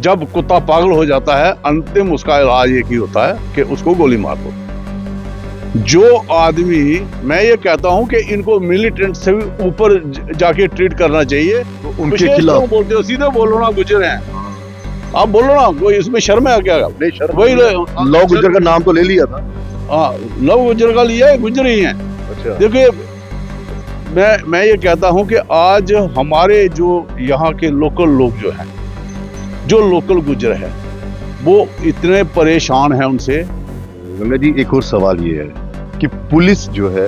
जब कुत्ता पागल हो जाता है, अंतिम उसका इलाज एक ही होता है कि उसको गोली मार दो। जो आदमी, मैं ये कहता हूं कि इनको मिलिटेंट से भी ऊपर जाके ट्रीट करना चाहिए। तो उनके खिलाफ बोलते हो, सीधे बोलो ना, गुजर हैं आप, बोलो ना, कोई इसमें शर्म है क्या? नहीं, शर्म वही लव गुजर का नाम तो ले लिया था। हाँ, लव गुजर का लिया है, गुजर ही है। अच्छा, देखिए, मैं ये कहता हूं कि आज हमारे जो यहाँ के लोकल लोग जो हैं, जो लोकल गुजर है, वो इतने परेशान हैं उनसे। गंगा जी, एक और सवाल ये है कि पुलिस जो है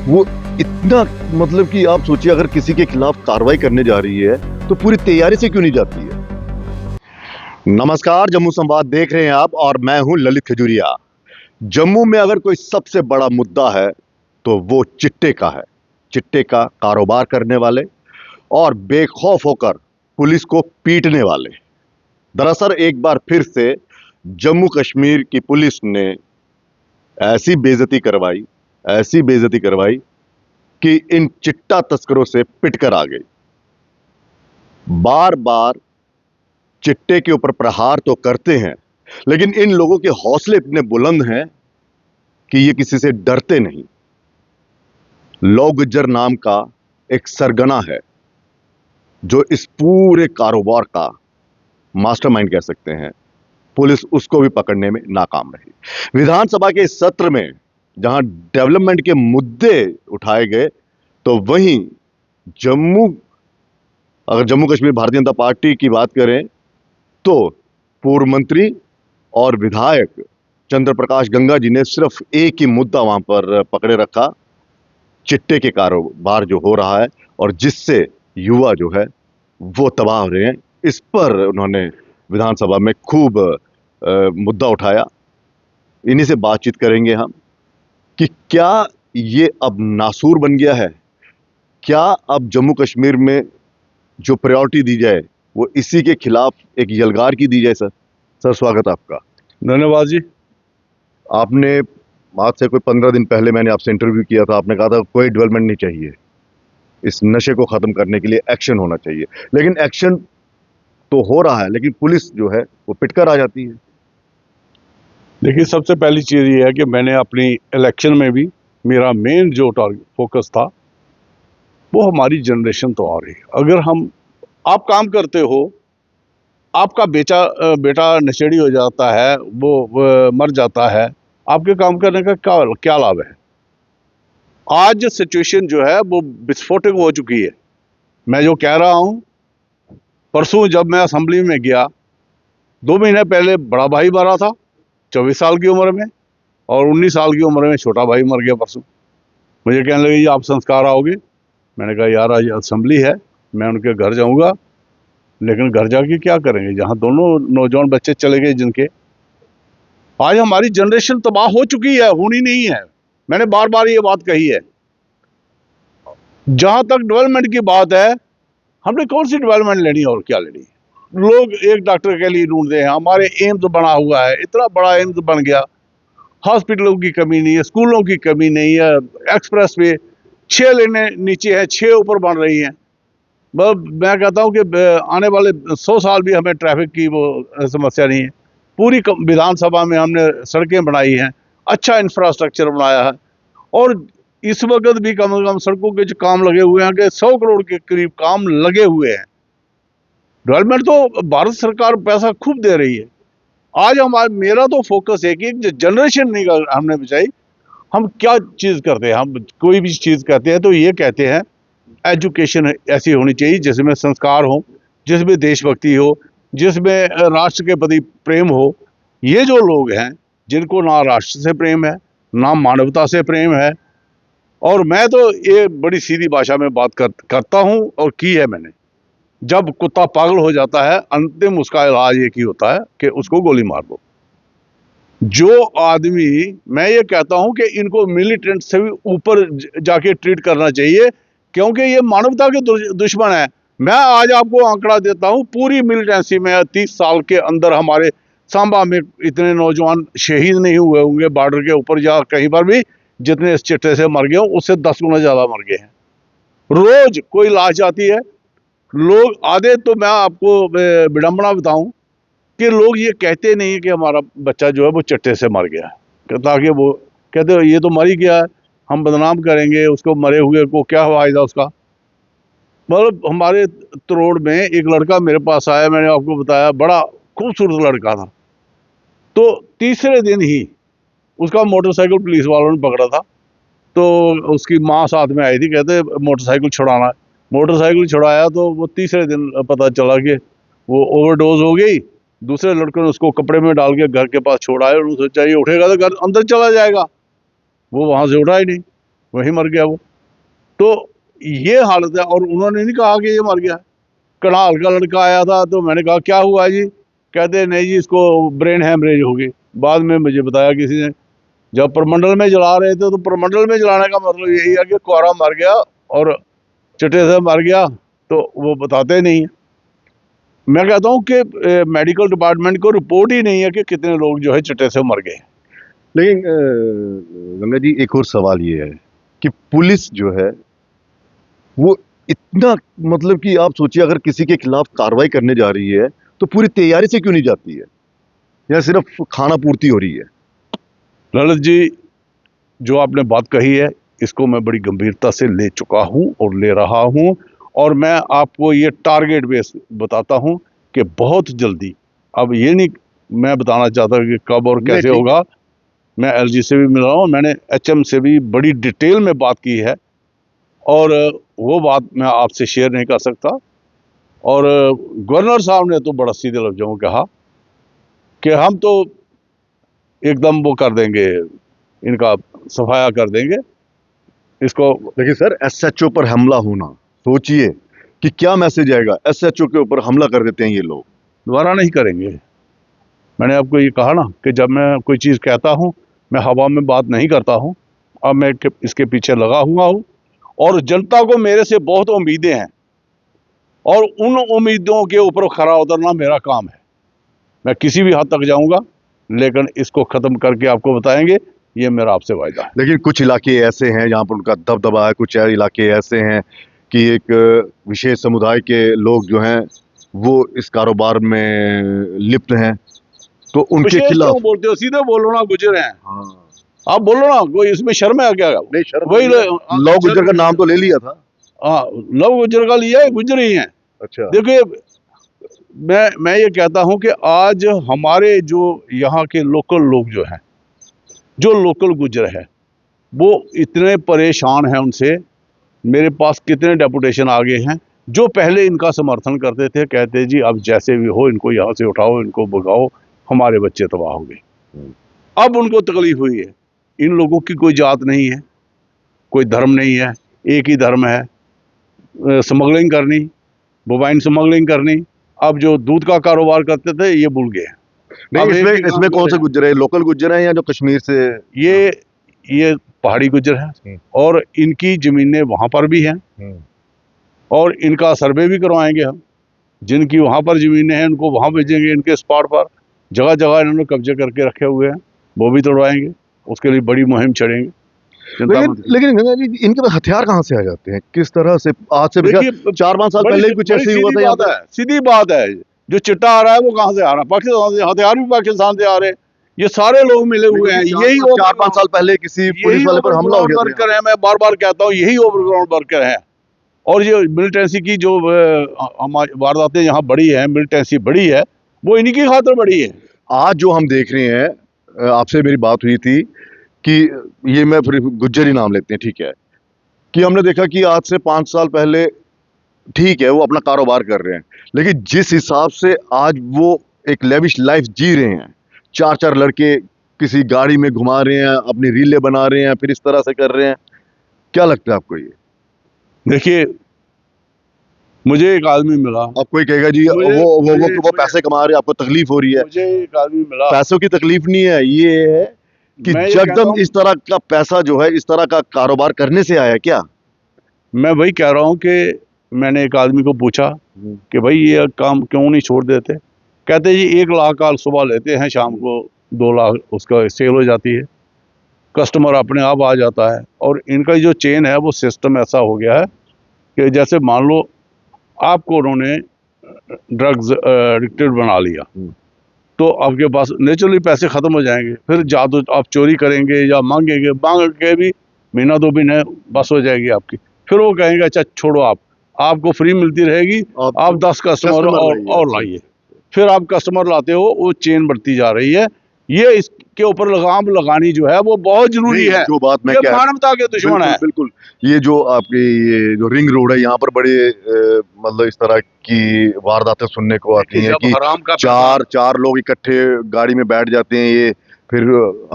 वो इतना, मतलब कि आप सोचिए, अगर किसी के खिलाफ कार्रवाई करने जा रही है तो पूरी तैयारी से क्यों नहीं जाती है? नमस्कार, जम्मू संवाद देख रहे हैं आप और मैं हूं ललित खजूरिया। जम्मू में अगर कोई सबसे बड़ा मुद्दा है तो वो चिट्टे का है। चिट्टे का कारोबार करने वाले और बेखौफ होकर पुलिस को पीटने वाले। दरअसल एक बार फिर से जम्मू कश्मीर की पुलिस ने ऐसी बेइज्जती करवाई कि इन चिट्टा तस्करों से पिटकर आ गई। बार बार चिट्टे के ऊपर प्रहार तो करते हैं, लेकिन इन लोगों के हौसले इतने बुलंद हैं कि ये किसी से डरते नहीं। लव गुज्जर नाम का एक सरगना है जो इस पूरे कारोबार का मास्टरमाइंड कह सकते हैं। पुलिस उसको भी पकड़ने में नाकाम रही। विधानसभा के इस सत्र में जहां डेवलपमेंट के मुद्दे उठाए गए, तो वहीं अगर जम्मू कश्मीर भारतीय जनता पार्टी की बात करें तो पूर्व मंत्री और विधायक चंद्र प्रकाश गंगा जी ने सिर्फ एक ही मुद्दा वहां पर पकड़े रखा, चिट्टे के कारोबार जो हो रहा है और जिससे युवा जो है वो तबाह हो रहे हैं। इस पर उन्होंने विधानसभा में खूब मुद्दा उठाया। इन्हीं से बातचीत करेंगे हम कि क्या ये अब नासूर बन गया है, क्या अब जम्मू कश्मीर में जो प्रायोरिटी दी जाए वो इसी के खिलाफ एक यलगार की दी जाए। सर स्वागत आपका। धन्यवाद जी। आपने आज से कोई 15 दिन पहले मैंने आपसे इंटरव्यू किया था, आपने कहा था कोई डेवलपमेंट नहीं चाहिए, इस नशे को खत्म करने के लिए एक्शन होना चाहिए। लेकिन एक्शन तो हो रहा है, लेकिन पुलिस जो है वो पिटकर आ जाती है। देखिए, सबसे पहली चीज ये है कि मैंने अपनी इलेक्शन में भी मेरा मेन जो फोकस था वो हमारी जनरेशन तो आ रही। अगर आप काम करते हो, आपका बेटा नशेड़ी हो जाता है, वो मर जाता है, आपके काम करने का क्या लाभ है? आज सिचुएशन जो है वो विस्फोटक हो चुकी है। मैं जो कह रहा हूं, परसों जब मैं असेंबली में गया, 2 महीने पहले बड़ा भाई मरा था 24 साल की उम्र में, और 19 साल की उम्र में छोटा भाई मर गया परसों। मुझे कहने लगे जी आप संस्कार आओगे। मैंने कहा यार आज असेंबली है, मैं उनके घर जाऊंगा, लेकिन घर जाके क्या करेंगे जहां दोनों नौजवान बच्चे चले गए जिनके। आज हमारी जनरेशन तबाह हो चुकी है, होनी नहीं है। मैंने बार बार ये बात कही है। जहां तक डेवलपमेंट की बात है, हमने कौन सी डेवलपमेंट लेनी और क्या लेनी? लोग एक डॉक्टर के लिए ढूंढते हैं। हमारे एम्स बना हुआ है, इतना बड़ा एम्स बन गया, हॉस्पिटलों की कमी नहीं है, स्कूलों की कमी नहीं है, एक्सप्रेस वे 6 लेने नीचे है, 6 ऊपर बन रही हैं। मैं कहता हूं कि आने वाले 100 साल भी हमें ट्रैफिक की वो समस्या नहीं है। पूरी विधानसभा में हमने सड़कें बनाई हैं, अच्छा इंफ्रास्ट्रक्चर बनाया है, और इस वक्त भी कम से कम सड़कों के जो काम लगे हुए हैं कि 100 करोड़ के करीब काम लगे हुए हैं। डेवलपमेंट तो भारत सरकार पैसा खूब दे रही है। आज मेरा तो फोकस है कि जनरेशन नहीं हमने बचाई। हम क्या चीज करते हैं, हम कोई भी चीज कहते हैं तो ये कहते हैं एजुकेशन ऐसी होनी चाहिए जिसमें संस्कार हो, जिसमें देशभक्ति हो, जिसमें राष्ट्र के प्रति प्रेम हो। ये जो लोग हैं जिनको ना राष्ट्र से प्रेम है, ना मानवता से प्रेम है, और मैं तो ये बड़ी सीधी भाषा में बात करता हूं और की है मैंने। जब कुत्ता पागल हो जाता है, अंतिम उसका इलाज एक ही होता है कि उसको गोली मार दो। जो आदमी, मैं ये कहता हूं कि इनको मिलिटेंट से भी ऊपर जाके ट्रीट करना चाहिए, क्योंकि ये मानवता के दुश्मन है। मैं आज आपको आंकड़ा देता हूं, पूरी मिलिटेंसी में 30 साल के अंदर हमारे सांबा में इतने नौजवान शहीद नहीं हुए होंगे बॉर्डर के ऊपर या कहीं पर भी, जितने इस चिट्टे से मर गए, उससे 10 गुना ज्यादा मर गए हैं। रोज कोई लाश आती है, लोग आधे तो मैं आपको विडंबना बताऊं कि लोग ये कहते नहीं कि हमारा बच्चा जो है वो चट्टे से मर गया है, ताकि वो कहते ये तो मर ही गया है, हम बदनाम करेंगे उसको, मरे हुए को क्या फायदा उसका। मतलब हमारे तरोड़ में एक लड़का मेरे पास आया, मैंने आपको बताया, बड़ा खूबसूरत लड़का था। तो तीसरे दिन ही उसका मोटरसाइकिल पुलिस वालों ने पकड़ा था। तो उसकी माँ साथ में आई थी, कहते मोटरसाइकिल छुड़ाना है। मोटरसाइकिल छुड़ाया तो वो तीसरे दिन पता चला कि वो ओवरडोज हो गई। दूसरे लड़के ने उसको कपड़े में डाल के घर के पास छोड़ाया, और सोचा ये उठेगा तो घर अंदर चला जाएगा। वो वहां से उठा ही नहीं, वहीं मर गया वो। तो ये हालत है, और उन्होंने नहीं कहा कि ये मर गया। कनाल का लड़का आया था तो मैंने कहा क्या हुआ जी, कहते नहीं जी इसको ब्रेन हैमरेज हो गई। बाद में मुझे बताया किसी ने, जब प्रमंडल में जला रहे थे तो प्रमंडल में जलाने का मतलब यही है कि कोहरा मर गया और चिट्टे से मर गया, तो वो बताते नहीं है। मैं कहता हूँ कि मेडिकल डिपार्टमेंट को रिपोर्ट ही नहीं है कि कितने लोग जो है चिट्टे से मर गए। लेकिन गंगा जी, एक और सवाल ये है कि पुलिस जो है वो इतना, मतलब कि आप सोचिए अगर किसी के खिलाफ कार्रवाई करने जा रही है तो पूरी तैयारी से क्यों नहीं जाती है, या सिर्फ खाना पूर्ति हो रही है? ललित जी, जो आपने बात कही है इसको मैं बड़ी गंभीरता से ले चुका हूं और ले रहा हूं, और मैं आपको ये टारगेट बेस बताता हूं कि बहुत जल्दी, अब ये नहीं मैं बताना चाहता कि कब और कैसे ठीक होगा। मैं एलजी से भी मिला हूं, मैंने एचएम से भी बड़ी डिटेल में बात की है, और वो बात मैं आपसे शेयर नहीं कर सकता। और गवर्नर साहब ने तो बड़ा सीधे लफ्जों में कहा कि हम तो एकदम वो कर देंगे, इनका सफाया कर देंगे इसको। देखिए सर, एसएचओ पर हमला होना, सोचिए कि क्या मैसेज आएगा। एसएचओ के ऊपर हमला कर देते हैं ये लोग। दोबारा नहीं करेंगे। मैंने आपको ये कहा ना कि जब मैं कोई चीज़ कहता हूँ मैं हवा में बात नहीं करता हूँ। अब मैं इसके पीछे लगा हुआ हूँ, और जनता को मेरे से बहुत उम्मीदें हैं, और उन उम्मीदों के ऊपर खरा उतरना मेरा काम है। मैं किसी भी हद तक जाऊंगा, लेकिन इसको ख़त्म करके आपको बताएंगे, ये मेरा आपसे वायदा है। लेकिन कुछ इलाके ऐसे हैं जहां पर उनका दबदबा है, कुछ इलाके ऐसे हैं कि एक विशेष समुदाय के लोग जो हैं वो इस कारोबार में लिप्त हैं, तो उनके विशेष खिलाफ। क्यों बोलते हो, सीधे बोलो ना, गुजर हैं हाँ, आप, बोलो ना, कोई इसमें शर्म है क्या? नहीं शर्म वही नहीं है। लौ गुज्जर का नाम तो ले लिया था। हाँ, लव गुजर का लिया है, गुजर ही हैं। अच्छा। देखिए, मैं ये कहता हूं कि आज हमारे जो यहाँ के लोकल लोग जो हैं, जो लोकल गुजर है, वो इतने परेशान हैं उनसे। मेरे पास कितने डेपुटेशन आ गए हैं जो पहले इनका समर्थन करते थे, कहते जी अब जैसे भी हो इनको यहाँ से उठाओ, इनको भगाओ, हमारे बच्चे तबाह हो गए। अब उनको तकलीफ हुई है। इन लोगों की कोई जात नहीं है, कोई धर्म नहीं है, एक ही धर्म है, स्मगलिंग करनी, बोबाइन स्मगलिंग करनी। अब जो दूध का कारोबार करते थे ये भूल गए। नहीं, अब एक इसमें ही काम इसमें कर कौन रहे से हैं। गुज्जर है? लोकल गुज्जर हैं या जो कश्मीर से? ये पहाड़ी गुज्जर हैं, और इनकी जमीनें वहां पर भी हैं, और इनका सर्वे भी करवाएंगे हम। जिनकी वहां पर जमीनें हैं उनको वहां भेजेंगे, इनके स्पॉट पर। जगह जगह इन्होंने कब्जे करके रखे हुए हैं, वो भी तोड़वाएंगे। उसके लिए बड़ी मुहिम छेड़ेंगे। चिंता मत कीजिए। लेकिन गंगा जी, इनके पास हथियार कहाँ से आ जाते हैं? किस तरह से? आज से देखिए, 4-5 साल बड़ी पहले ही कुछ बड़ी ऐसे ही हुआ सीधी था यहाँ बात पे। है, सीधी बात है। जो चिट्टा आ रहा है वो कहाँ से आ रहा है? पाकिस्तान से। हथियार भी पाकिस्तान से आ रहे हैं। ये सारे लोग मिले हुए हैं। यही 4-5 साल पहले किसी पुलिस वाले पर हमला हो गया था वर्कर है, मैं बार बार कहता हूँ, यही ओवरग्राउंड वर्कर है। और ये मिलिटेंसी की जो हमारी वारदातें यहाँ बढ़ी है, मिलिटेंसी बढ़ी है, वो इन्हीं की खातिर बढ़ी है। आज जो हम देख रहे हैं, आपसे मेरी बात हुई थी कि ये, मैं फिर गुज्जर ही नाम लेते हैं, ठीक है, कि हमने देखा कि आज से 5 साल पहले ठीक है वो अपना कारोबार कर रहे हैं, लेकिन जिस हिसाब से आज वो एक लेविश लाइफ जी रहे हैं, 4-4 लड़के किसी गाड़ी में घुमा रहे हैं, अपनी रीलें बना रहे हैं, फिर इस तरह से कर रहे हैं, क्या लगता है आपको ये? देखिए, मुझे एक आदमी मिला। अब कोई कहेगा जी वो पैसे कमा रहे हैं, आपको तकलीफ हो रही है। मुझे एक आदमी मिला। पैसों की तकलीफ नहीं है, ये है कि मैं ये कहता जगदम हूं, इस तरह का पैसा जो है, इस तरह का कारोबार करने से आया क्या? मैं वही कह रहा हूँ कि मैंने एक आदमी को पूछा कि भाई ये काम क्यों नहीं छोड़ देते? कहते जी 1 लाख का सुबह लेते हैं, शाम को 2 लाख उसका सेल हो जाती है, कस्टमर अपने आप आ जाता है। और इनका जो चेन है वो सिस्टम ऐसा हो गया है कि जैसे मान लो आपको उन्होंने ड्रग्स एडिक्टेड बना लिया, तो आपके पास नेचुरली पैसे खत्म हो जाएंगे। फिर जादू आप चोरी करेंगे या मांगेंगे, मांग के भी महीना 2 महीने बस हो जाएगी आपकी। फिर वो कहेंगे अच्छा छोड़ो, आपको फ्री मिलती रहेगी, आप 10 कस्टमर और लाइए। फिर आप कस्टमर लाते हो, वो चेन बढ़ती जा रही है। ये इसके ऊपर लगाम लगानी जो है वो बहुत जरूरी है। जो बात मैं ये मानवता के दुश्मन है। बिल्कुल ये जो आपकी ये जो रिंग रोड है, यहाँ पर बड़े मतलब इस तरह की वारदातें सुनने को आती हैं कि हराम का चार लोग इकट्ठे गाड़ी में बैठ जाते हैं, ये फिर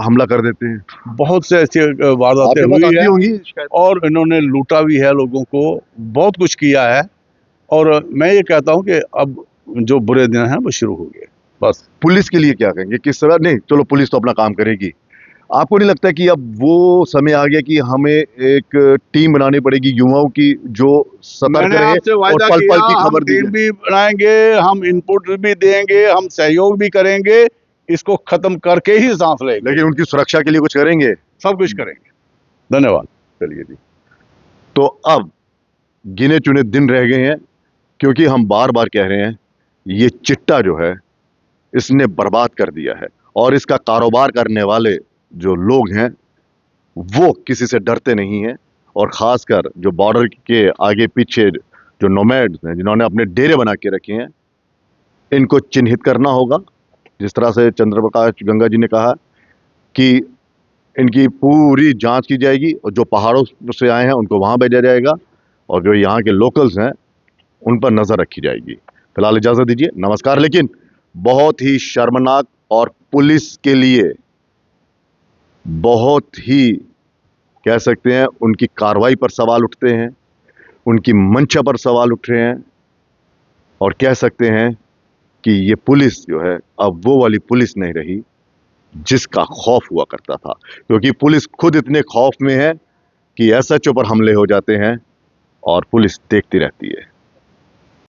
हमला कर देते हैं। बहुत से ऐसी वारदातें हुई है होंगी और इन्होंने लूटा भी है लोगों को, बहुत कुछ किया है। और मैं ये कहता हूँ कि अब जो बुरे दिन हैं वो शुरू हो गए। बस पुलिस के लिए क्या कहेंगे, किस तरह? नहीं चलो, पुलिस तो अपना काम करेगी। आपको नहीं लगता कि अब वो समय आ गया कि हमें एक टीम बनानी पड़ेगी युवाओं की, जो सतर्क रहे और पल पल की खबर दी? टीम भी बनाएंगे, हम इनपुट भी देंगे, हम सहयोग भी करेंगे, इसको खत्म करके ही सांस लेंगे। लेकिन उनकी सुरक्षा के लिए कुछ करेंगे? सब कुछ करेंगे। धन्यवाद। चलिए जी, तो अब गिने चुने दिन रह गए हैं, क्योंकि हम बार बार कह रहे हैं ये चिट्टा जो है इसने बर्बाद कर दिया है, और इसका कारोबार करने वाले जो लोग हैं वो किसी से डरते नहीं हैं। और खासकर जो बॉर्डर के आगे पीछे जो नोमैड्स हैं, जिन्होंने अपने डेरे बना के रखे हैं, इनको चिन्हित करना होगा। जिस तरह से चंद्रप्रकाश गंगा जी ने कहा कि इनकी पूरी जांच की जाएगी, और जो पहाड़ों से आए हैं उनको वहां भेजा जाएगा, और जो यहाँ के लोकल्स हैं उन पर नजर रखी जाएगी। फिलहाल इजाजत दीजिए, नमस्कार। लेकिन बहुत ही शर्मनाक, और पुलिस के लिए बहुत ही कह सकते हैं उनकी कार्रवाई पर सवाल उठते हैं, उनकी मंशा पर सवाल उठ रहे हैं, और कह सकते हैं कि ये पुलिस जो है अब वो वाली पुलिस नहीं रही जिसका खौफ हुआ करता था। क्योंकि पुलिस खुद इतने खौफ में है कि एसएचओ पर हमले हो जाते हैं और पुलिस देखती रहती है।